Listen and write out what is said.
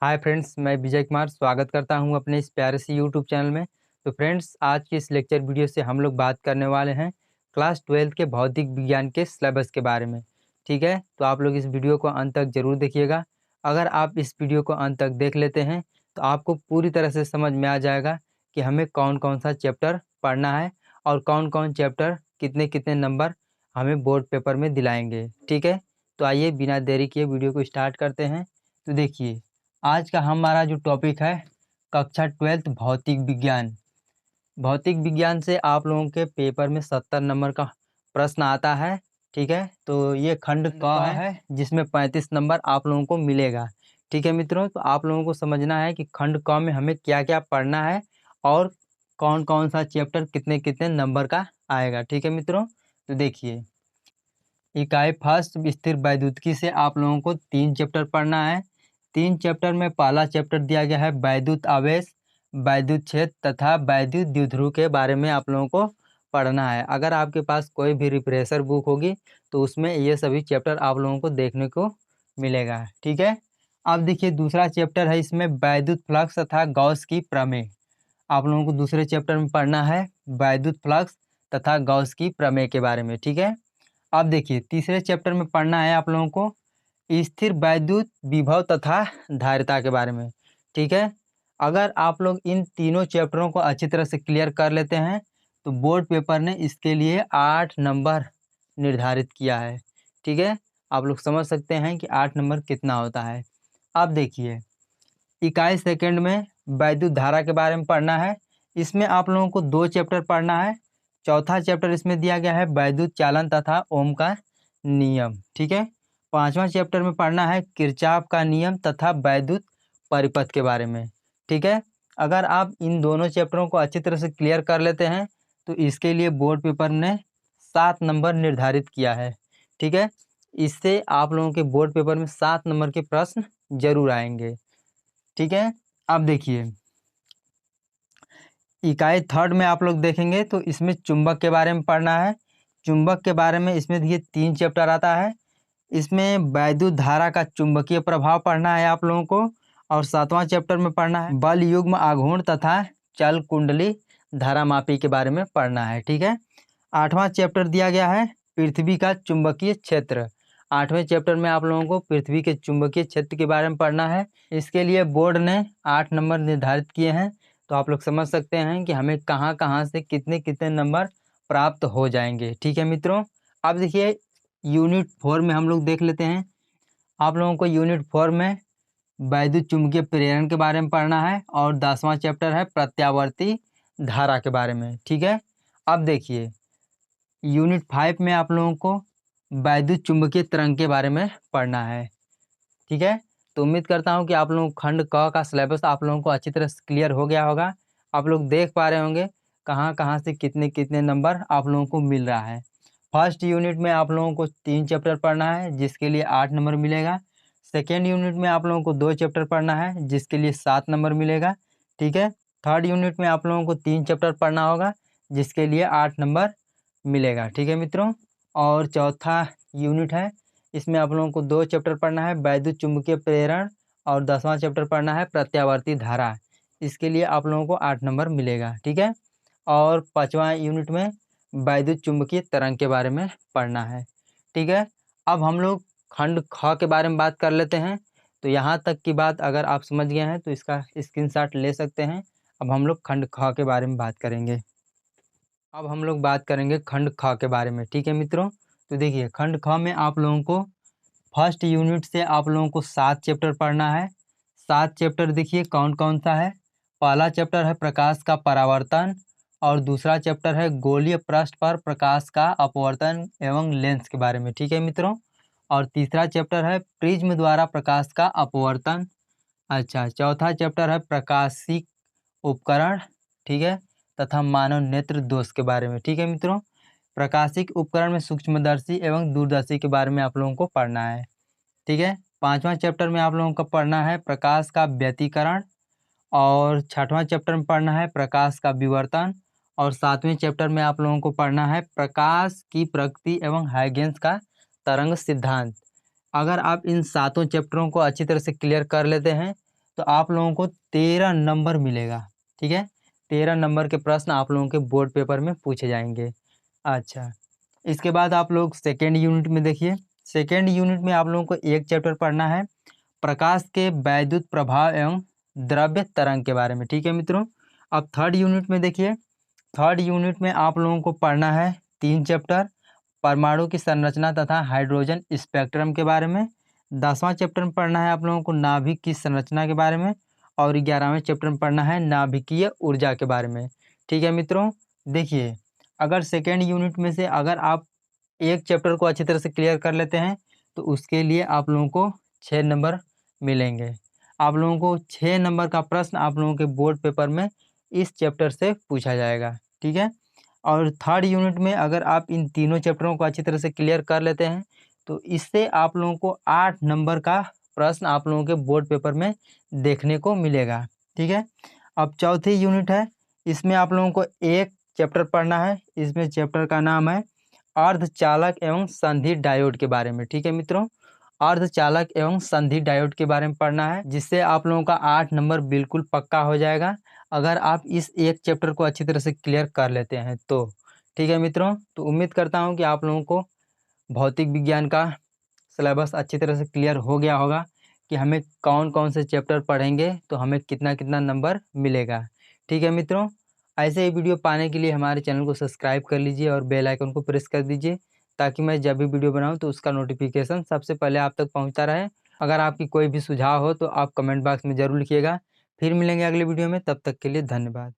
Hi friends, मैं विजय कुमार स्वागत करता हूं अपने इस प्यारे से यूट्यूब चैनल में। तो फ्रेंड्स, आज की इस लेक्चर वीडियो से हम लोग बात करने वाले हैं क्लास 12 के भौतिक विज्ञान के सिलेबस के बारे में। ठीक है, तो आप लोग इस वीडियो को अंत तक जरूर देखिएगा। अगर आप इस वीडियो को अंत तक देख लेते हैं तो आपको पूरी तरह से समझ में आ जाएगा कि हमें कौन कौन सा चैप्टर पढ़ना है और कौन कौन चैप्टर कितने कितने नंबर हमें बोर्ड पेपर में दिलाएंगे। ठीक है, तो आइए बिना देरी किए वीडियो को स्टार्ट करते हैं। तो देखिए, आज का हमारा जो टॉपिक है कक्षा 12 भौतिक विज्ञान। भौतिक विज्ञान से आप लोगों के पेपर में 70 नंबर का प्रश्न आता है। ठीक है, तो ये खंड क है जिसमें 35 नंबर आप लोगों को मिलेगा। ठीक है मित्रों, तो आप लोगों को समझना है कि खंड क में हमें क्या क्या पढ़ना है और कौन कौन सा चैप्टर कितने कितने नंबर का आएगा। ठीक है मित्रों, तो देखिए, इकाई फर्स्ट स्थिर वैद्युतिकी से आप लोगों को 3 चैप्टर पढ़ना है। 3 चैप्टर में पहला चैप्टर दिया गया है वैद्युत आवेश, वैद्युत क्षेत्र तथा वैद्युत द्विध्रुव के बारे में आप लोगों को पढ़ना है। अगर आपके पास कोई भी रिफ्रेशर बुक होगी तो उसमें ये सभी चैप्टर आप लोगों को देखने को मिलेगा। ठीक है, अब देखिए दूसरा चैप्टर है, इसमें वैद्युत फ्लक्स तथा गॉस की प्रमेय। आप लोगों को दूसरे चैप्टर में पढ़ना है वैद्युत फ्लक्स तथा गॉस की प्रमेय के बारे में। ठीक है, अब देखिए तीसरे चैप्टर में पढ़ना है आप लोगों को स्थिर वैद्युत विभव तथा धारिता के बारे में। ठीक है, अगर आप लोग इन तीनों चैप्टरों को अच्छी तरह से क्लियर कर लेते हैं तो बोर्ड पेपर ने इसके लिए 8 नंबर निर्धारित किया है। ठीक है, आप लोग समझ सकते हैं कि 8 नंबर कितना होता है। अब देखिए, इकाई सेकंड में वैद्युत धारा के बारे में पढ़ना है। इसमें आप लोगों को 2 चैप्टर पढ़ना है। चौथा चैप्टर इसमें दिया गया है वैद्युत चालन तथा ओम का नियम। ठीक है, पांचवा चैप्टर में पढ़ना है किरचॉफ का नियम तथा वैद्युत परिपथ के बारे में। ठीक है, अगर आप इन दोनों चैप्टरों को अच्छी तरह से क्लियर कर लेते हैं तो इसके लिए बोर्ड पेपर ने 7 नंबर निर्धारित किया है। ठीक है, इससे आप लोगों के बोर्ड पेपर में 7 नंबर के प्रश्न जरूर आएंगे। ठीक है, अब देखिए इकाई थर्ड में आप लोग देखेंगे तो इसमें चुंबक के बारे में पढ़ना है। चुंबक के बारे में इसमें देखिए 3 चैप्टर आता है। इसमें वैद्युत धारा का चुंबकीय प्रभाव पढ़ना है आप लोगों को, और 7वां चैप्टर में पढ़ना है बल युग्म आघूर्ण तथा चल कुंडली धारामापी के बारे में पढ़ना है। ठीक है, 8वां चैप्टर दिया गया है पृथ्वी का चुंबकीय क्षेत्र। 8वें चैप्टर में आप लोगों को पृथ्वी के चुंबकीय क्षेत्र के बारे में पढ़ना है। इसके लिए बोर्ड ने 8 नंबर निर्धारित किए हैं। तो आप लोग समझ सकते हैं कि हमें कहाँ कहाँ से कितने कितने नंबर प्राप्त हो जाएंगे। ठीक है मित्रों, अब देखिए यूनिट 4 में हम लोग देख लेते हैं। आप लोगों को यूनिट 4 में वैद्युत चुंबकीय प्रेरण के बारे में पढ़ना है और 10वां चैप्टर है प्रत्यावर्ती धारा के बारे में। ठीक है, अब देखिए यूनिट 5 में आप लोगों को वैद्युत चुंबकीय तरंग के बारे में पढ़ना है। ठीक है, तो उम्मीद करता हूँ कि आप लोगों को खंड क का सिलेबस आप लोगों को अच्छी तरह से क्लियर हो गया होगा। आप लोग देख पा रहे होंगे कहाँ कहाँ से कितने कितने नंबर आप लोगों को मिल रहा है। फर्स्ट यूनिट में आप लोगों को 3 चैप्टर पढ़ना है जिसके लिए 8 नंबर मिलेगा। सेकेंड यूनिट में आप लोगों को 2 चैप्टर पढ़ना है जिसके लिए 7 नंबर मिलेगा। ठीक है, थर्ड यूनिट में आप लोगों को 3 चैप्टर पढ़ना होगा जिसके लिए 8 नंबर मिलेगा। ठीक है मित्रों, और चौथा यूनिट है, इसमें आप लोगों को 2 चैप्टर पढ़ना है वैद्युत चुंबकीय प्रेरण और 10वां चैप्टर पढ़ना है प्रत्यावर्ती धारा। इसके लिए आप लोगों को 8 नंबर मिलेगा। ठीक है, और 5वां यूनिट में वैद्युत चुंबकीय तरंग के बारे में पढ़ना है। ठीक है, अब हम लोग खंड ख के बारे में बात कर लेते हैं। तो यहाँ तक की बात अगर आप समझ गए हैं तो इसका स्क्रीनशॉट ले सकते हैं। अब हम लोग खंड ख के बारे में बात करेंगे। अब हम लोग बात करेंगे खंड ख के बारे में। ठीक है मित्रों, तो देखिए खंड ख में आप लोगों को फर्स्ट यूनिट से आप लोगों को 7 चैप्टर पढ़ना है। 7 चैप्टर देखिए कौन कौन सा है। पहला चैप्टर है प्रकाश का परावर्तन, और दूसरा चैप्टर है गोलीय पृष्ठ पर प्रकाश का अपवर्तन एवं लेंस के बारे में। ठीक है मित्रों, और तीसरा चैप्टर है प्रिज्म द्वारा प्रकाश का अपवर्तन। अच्छा, चौथा चैप्टर है प्रकाशिक उपकरण। ठीक है, तथा मानव नेत्र दोष के बारे में। ठीक है मित्रों, प्रकाशिक उपकरण में सूक्ष्मदर्शी एवं दूरदर्शी के बारे में आप लोगों को पढ़ना है। ठीक है, 5वां चैप्टर में आप लोगों को पढ़ना है प्रकाश का व्यतिकरण, और 6वां चैप्टर में पढ़ना है प्रकाश का विवर्तन, और 7वें चैप्टर में आप लोगों को पढ़ना है प्रकाश की प्रकृति एवं हाइगेंस का तरंग सिद्धांत। अगर आप इन सातों चैप्टरों को अच्छी तरह से क्लियर कर लेते हैं तो आप लोगों को 13 नंबर मिलेगा। ठीक है, 13 नंबर के प्रश्न आप लोगों के बोर्ड पेपर में पूछे जाएंगे। अच्छा, इसके बाद आप लोग सेकेंड यूनिट में देखिए। सेकेंड यूनिट में आप लोगों को एक चैप्टर पढ़ना है, प्रकाश के वैद्युत प्रभाव एवं द्रव्य तरंग के बारे में। ठीक है मित्रों, अब थर्ड यूनिट में देखिए। थर्ड यूनिट में आप लोगों को पढ़ना है 3 चैप्टर, परमाणु की संरचना तथा हाइड्रोजन स्पेक्ट्रम के बारे में। 10वां चैप्टर में पढ़ना है आप लोगों को नाभिक की संरचना के बारे में, और 11वें चैप्टर में पढ़ना है नाभिकीय ऊर्जा के बारे में। ठीक है मित्रों, देखिए अगर सेकेंड यूनिट में से अगर आप एक चैप्टर को अच्छी तरह से क्लियर कर लेते हैं तो उसके लिए आप लोगों को 6 नंबर मिलेंगे। आप लोगों को 6 नंबर का प्रश्न आप लोगों के बोर्ड पेपर में इस चैप्टर से पूछा जाएगा। ठीक है, और थर्ड यूनिट में अगर आप इन तीनों चैप्टरों को अच्छी तरह से क्लियर कर लेते हैं तो इससे आप लोगों को 8 नंबर का प्रश्न आप लोगों के बोर्ड पेपर में देखने को मिलेगा। ठीक है, अब चौथी यूनिट है, इसमें आप लोगों को एक चैप्टर पढ़ना है। इसमें चैप्टर का नाम है अर्धचालक एवं संधि डायोड के बारे में। ठीक है मित्रों, अर्धचालक एवं संधि डायोड के बारे में पढ़ना है, जिससे आप लोगों का 8 नंबर बिल्कुल पक्का हो जाएगा अगर आप इस एक चैप्टर को अच्छी तरह से क्लियर कर लेते हैं तो। ठीक है मित्रों, तो उम्मीद करता हूँ कि आप लोगों को भौतिक विज्ञान का सिलेबस अच्छी तरह से क्लियर हो गया होगा कि हमें कौन कौन से चैप्टर पढ़ेंगे तो हमें कितना कितना नंबर मिलेगा। ठीक है मित्रों, ऐसे ही वीडियो पाने के लिए हमारे चैनल को सब्सक्राइब कर लीजिए और बेल आइकन को प्रेस कर दीजिए, ताकि मैं जब भी वीडियो बनाऊं तो उसका नोटिफिकेशन सबसे पहले आप तक पहुंचता रहे। अगर आपकी कोई भी सुझाव हो तो आप कमेंट बॉक्स में ज़रूर लिखिएगा। फिर मिलेंगे अगले वीडियो में, तब तक के लिए धन्यवाद।